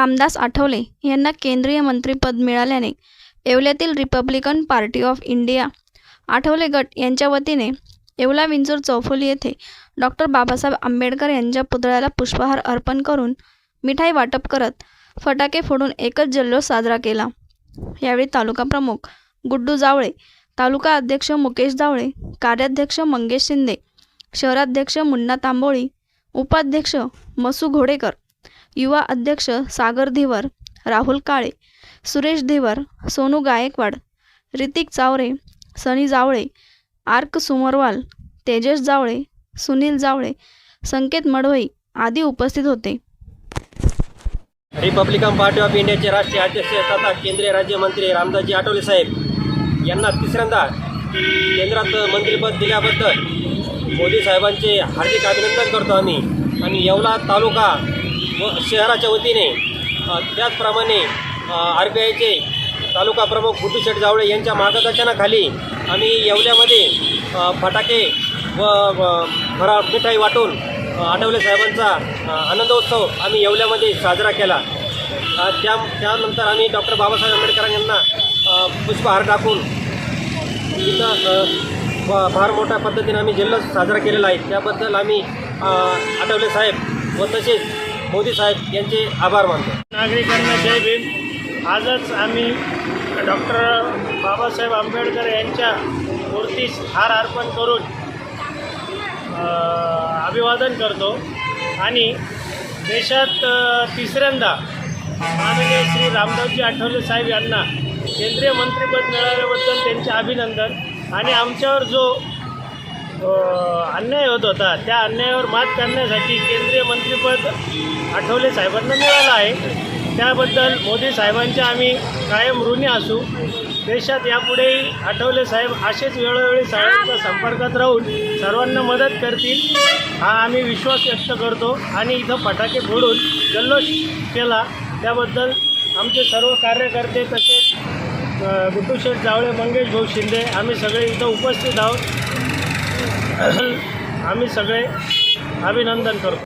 रामदास आठवले यांना केंद्रीय मंत्रिपद मिळाल्याने येवल्यातील Republican Party of India Athawale गट यांच्या वतीने येवला विंचूर चौफुली येथे डॉक्टर बाबासाहेब आंबेडकर यांच्या पुतळ्याला पुष्पहार अर्पण करून मिठाई वाटप करत फटाके फोडून एकच जल्लोष साजरा केला। यावेळी तालुका प्रमुख गुड्डू जावळे, तालुका अध्यक्ष मुकेश जावळे, कार्याध्यक्ष मंगेश शिंदे, शहराध्यक्ष मुन्ना तांबोळी, उपाध्यक्ष मसू घोडेकर, युवा अध्यक्ष सागर धीवर, राहुल काळे, सुरेश धीवर, सोनू गायकवाड, ऋतिक चावरे, सनी जावळे, आर्क सुमरवाल, तेजस जावळे, सुनील जावळे, संकेत मडवई आदी उपस्थित होते। रिपब्लिकन पार्टी ऑफ इंडियाचे राष्ट्रीय अध्यक्ष तथा केंद्रीय राज्यमंत्री रामदासजी आठवले साहेब यांना तिसऱ्यांदा केंद्रात मंत्रिपद दिल्याबद्दल मोदी साहेबांचे हार्दिक अभिनंदन करतो आम्ही। आणि येवला तालुका व शहराच्या वतीने त्याचप्रमाणे RPIचे तालुका प्रमुख गुड्डू शेठ जावळे यांच्या मार्गदर्शनाखाली आम्ही येवल्यामध्ये फटाके व फराळ मिठाई वाटून आठवले साहेबांचा आनंदोत्सव आम्ही येवल्यामध्ये साजरा केला। त्यानंतर आम्ही डॉक्टर बाबासाहेब आंबेडकर यांना पुष्पहार टाकून इथं फार मोठ्या पद्धतीने आम्ही जल्लोष साजरा केलेला आहे। त्याबद्दल आम्ही आठवले साहेब व तसेच मोदी साहेब यांचे आभार मानतो। नागरिकांना जय भीम। आजच आम्ही डॉक्टर बाबासाहेब आंबेडकर यांच्या मूर्तीस हार अर्पण करून अभिवादन करतो आणि देशात तिसऱ्यांदा माननीय श्री रामदासजी आठवले साहेब यांना केंद्रीय मंत्रिपद मिळाल्याबद्दल त्यांचे अभिनंदन। आणि आमच्यावर जो अन्याय होत होता त्या अन्यायावर मात करण्यासाठी केंद्रीय मंत्रिपद आठवले साहेबांना मिळालं आहे। त्याबद्दल मोदी साहेबांचे आम्ही कायम ऋणी असू। देशात यापुढेही आठवले साहेब असेच वेळोवेळी सगळ्यांच्या संपर्कात राहून सर्वांना मदत करतील हा आम्ही विश्वास व्यक्त करतो। आणि इथं फटाके फोडून जल्लोष केला त्याबद्दल आमचे सर्व कार्यकर्ते तसेच गुड्डू शेठ जावळे, मंगेश भाऊ शिंदे आम्ही सगळे इथं उपस्थित आहोत। आम्ही सगळे अभिनंदन करतो।